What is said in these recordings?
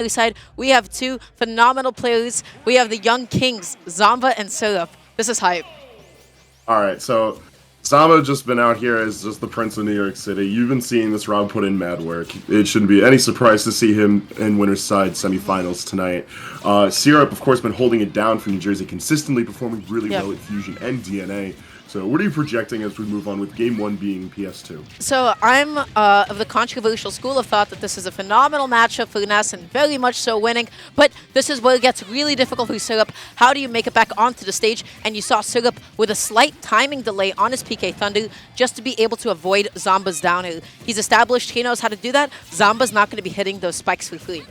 other side, we have two phenomenal players. We have the young kings, Zomba and Syrup. This is hype. All right, so Zomba just been out here as just the Prince of New York City. You've been seeing this R.O.B put in mad work. It shouldn't be any surprise to see him in winner's side semifinals tonight. Syrup, of course, been holding it down for New Jersey, consistently performing really well at Fusion and DNA. So what are you projecting as we move on with Game 1 being PS2? So I'm of the controversial school of thought that this is a phenomenal matchup for Ness and very much so winning, but this is where it gets really difficult for Syrup. How do you make it back onto the stage? And you saw Syrup with a slight timing delay on his PK Thunder just to be able to avoid Zomba's down air. He's established he knows how to do that. Zomba's not going to be hitting those spikes for free.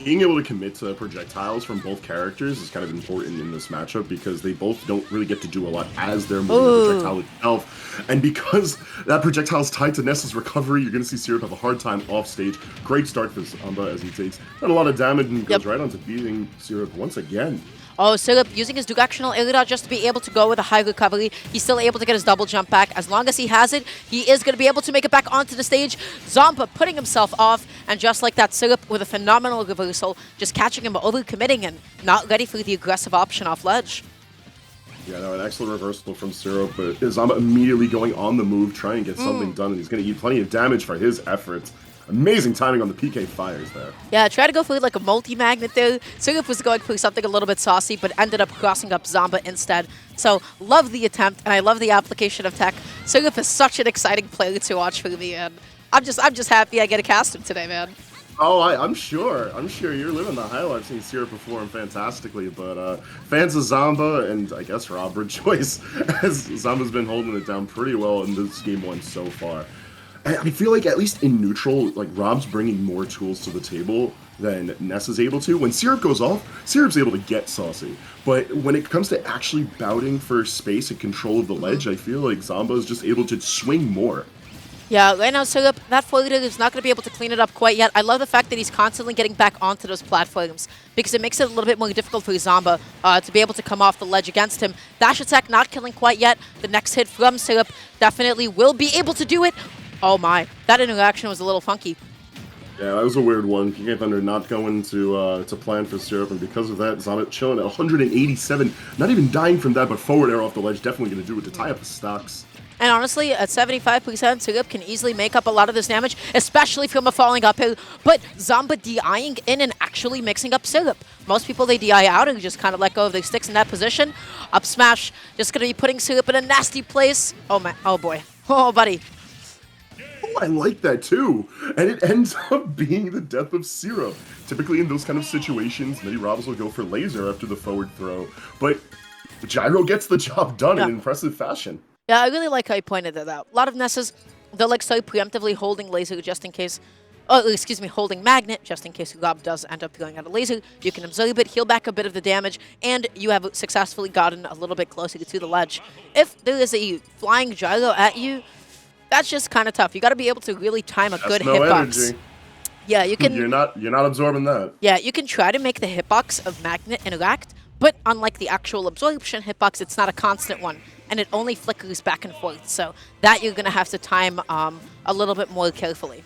Being able to commit to projectiles from both characters is kind of important in this matchup because they both don't really get to do a lot as they're moving the projectile itself. And because that projectile is tied to Ness's recovery, you're going to see Syrup have a hard time off stage. Great start for Zomba as he takes not a lot of damage and goes right onto beating Syrup once again. Oh, Syrup using his directional air dodge just to be able to go with a high recovery. He's still able to get his double jump back. As long as he has it, he is going to be able to make it back onto the stage. Zomba putting himself off, and just like that, Syrup with a phenomenal reversal, just catching him overcommitting and not ready for the aggressive option off ledge. Yeah, no, an excellent reversal from Syrup, but Zomba immediately going on the move, trying to get something done, and he's going to eat plenty of damage for his efforts. Amazing timing on the PK fires there. Yeah, try to go for like a multi-magnet there. Syrup was going for something a little bit saucy, but ended up crossing up Zomba instead. So, love the attempt, and I love the application of tech. Syrup is such an exciting player to watch for me, and I'm just happy I get to cast him today, man. Oh, I'm sure. I'm sure you're living the highlight seeing Syrup perform fantastically, but fans of Zomba and I guess R.O.B rejoice as Zomba's been holding it down pretty well in this Game 1 so far. I feel like at least in neutral, like R.O.B's bringing more tools to the table than Ness is able to. When Syrup goes off, Syrup's able to get saucy. But when it comes to actually bouting for space and control of the ledge, I feel like Zomba is just able to swing more. Yeah, right now, Syrup, that forward is not going to be able to clean it up quite yet. I love the fact that he's constantly getting back onto those platforms because it makes it a little bit more difficult for Zomba to be able to come off the ledge against him. Dash attack not killing quite yet. The next hit from Syrup definitely will be able to do it. Oh my, that interaction was a little funky. Yeah, that was a weird one. PK Thunder not going to plan for Syrup, and because of that, Zomba chilling at 187. Not even dying from that, but forward air off the ledge definitely going to do it to tie up the stocks. And honestly, at 75%, Syrup can easily make up a lot of this damage, especially from a falling uphill. But Zomba DIing in and actually mixing up Syrup. Most people, they DI out and just kind of let go of their sticks in that position. Up smash, just going to be putting Syrup in a nasty place. Oh, man. Oh, boy. Oh, buddy. I like that too, and it ends up being the death of Syrup. Typically in those kind of situations, many Robs will go for laser after the forward throw, but Gyro gets the job done in impressive fashion. Yeah, I really like how you pointed that out. A lot of Nesses, they're like so preemptively holding laser just in case, holding magnet just in case R.O.B does end up going out of laser. You can absorb it, heal back a bit of the damage, and you have successfully gotten a little bit closer to the ledge. If there is a flying gyro at you, that's just kind of tough. You got to be able to really time a good hitbox. Energy. Yeah, you can. You're not absorbing that. Yeah, you can try to make the hitbox of magnet interact, but unlike the actual absorption hitbox, it's not a constant one, and it only flickers back and forth. So that you're gonna have to time a little bit more carefully.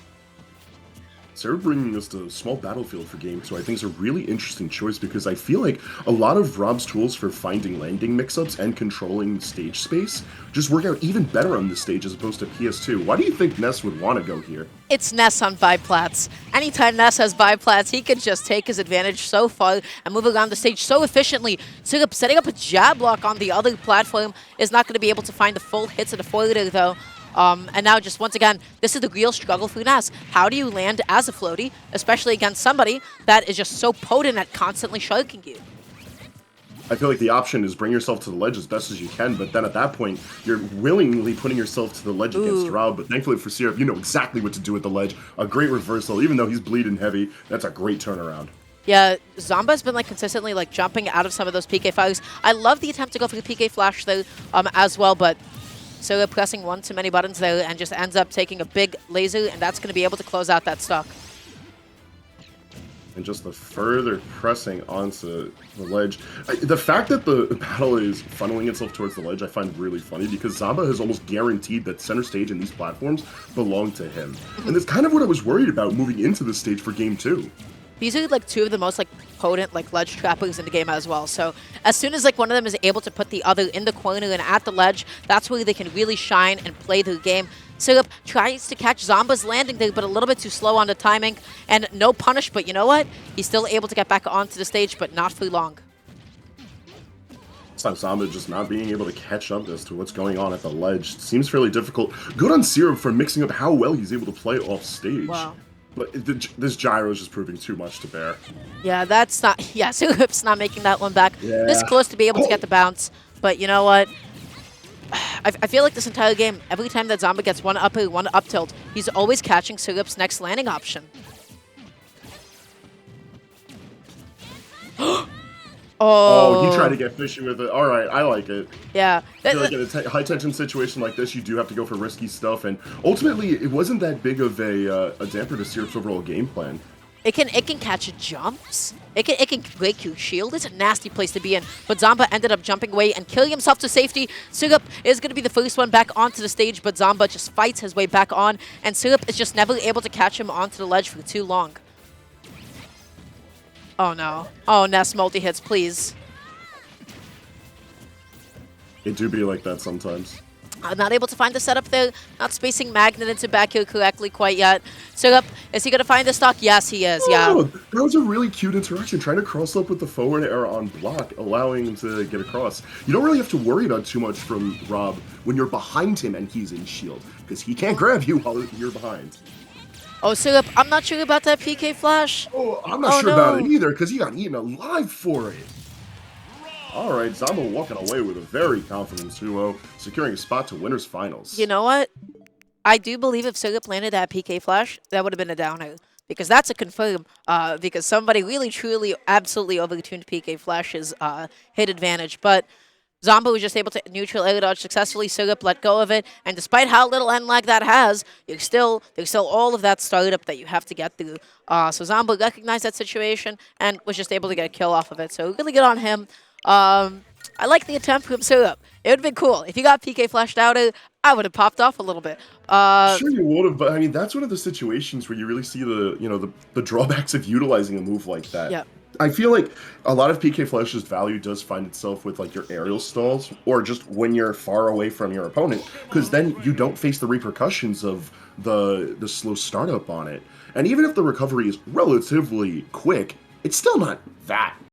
Sarah bringing us to a small battlefield for Game 2, I think is a really interesting choice because I feel like a lot of R.O.B's tools for finding landing mix-ups and controlling stage space just work out even better on this stage as opposed to PS2. Why do you think Ness would want to go here? It's Ness on biplats. Anytime Ness has biplats, he can just take his advantage so far and move around the stage so efficiently. Syrup setting up a jab block on the other platform is not going to be able to find the full hits of the forwarder though. And now just once again, this is the real struggle for Ness. How do you land as a floaty, especially against somebody that is just so potent at constantly sharking you? I feel like the option is bring yourself to the ledge as best as you can, but then at that point, you're willingly putting yourself to the ledge against R.O.B. But thankfully for Syrup, you know exactly what to do at the ledge. A great reversal, even though he's bleeding heavy, that's a great turnaround. Yeah, Zomba's been like consistently like jumping out of some of those PK fires. I love the attempt to go for the PK flash though as well, but Syrup pressing one too many buttons there and just ends up taking a big laser, and that's going to be able to close out that stock. And just the further pressing onto the ledge. The fact that the battle is funneling itself towards the ledge I find really funny because Zomba has almost guaranteed that center stage and these platforms belong to him. And that's kind of what I was worried about moving into this stage for Game 2. these are like two of the most like potent like ledge trappers in the game as well. So as soon as like one of them is able to put the other in the corner and at the ledge, that's where they can really shine and play the game. Syrup tries to catch Zomba's landing there, but a little bit too slow on the timing, and no punish, but you know what? He's still able to get back onto the stage, but not for long. This time Zomba just not being able to catch up as to what's going on at the ledge seems fairly difficult. Good on Syrup for mixing up how well he's able to play off stage. Wow. But this gyro is just proving too much to bear. Yeah, that's not... Yeah, Syrup's not making that one back. Yeah. This close to be able to get the bounce, but you know what? I feel like this entire game, every time that Zomba gets one up tilt, he's always catching Syrup's next landing option. Oh, he tried to get fishy with it. All right, I like it. Yeah. I feel like in a high-tension situation like this, you do have to go for risky stuff, and ultimately, it wasn't that big of a damper to Syrup's overall game plan. It can catch jumps. It can break your shield. It's a nasty place to be in. But Zomba ended up jumping away and killing himself to safety. Syrup is going to be the first one back onto the stage, but Zomba just fights his way back on, and Syrup is just never able to catch him onto the ledge for too long. Oh no. Oh, Ness multi-hits, please. It do be like that sometimes. Not able to find the setup there. Not spacing Magnet into back here correctly quite yet. Syrup, is he going to find the stock? Yes, he is, yeah. Oh, that was a really cute interaction, trying to cross up with the forward air on block, allowing him to get across. You don't really have to worry about too much from R.O.B when you're behind him and he's in shield, because he can't grab you while you're behind. Oh, Syrup, I'm not sure about that PK flash. Oh, I'm not sure about it either, because he got eaten alive for it. All right, Zomba walking away with a very confident 2-0, securing a spot to winners finals. You know what? I do believe if Syrup landed that PK flash, that would have been a downer. Because that's a confirm. Because somebody really, truly, absolutely overtuned PK flash's hit advantage. But Zomba was just able to neutral air dodge successfully. Syrup let go of it, and despite how little end lag that has, there's still all of that startup that you have to get through. So Zomba recognized that situation and was just able to get a kill off of it. So really good on him. I like the attempt from Syrup. It would have been cool if he got PK flashed out. I would have popped off a little bit. Sure you would have, but I mean that's one of the situations where you really see the drawbacks of utilizing a move like that. Yeah. I feel like a lot of PK Flash's value does find itself with like your aerial stalls or just when you're far away from your opponent, because then you don't face the repercussions of the slow startup on it. And even if the recovery is relatively quick, it's still not that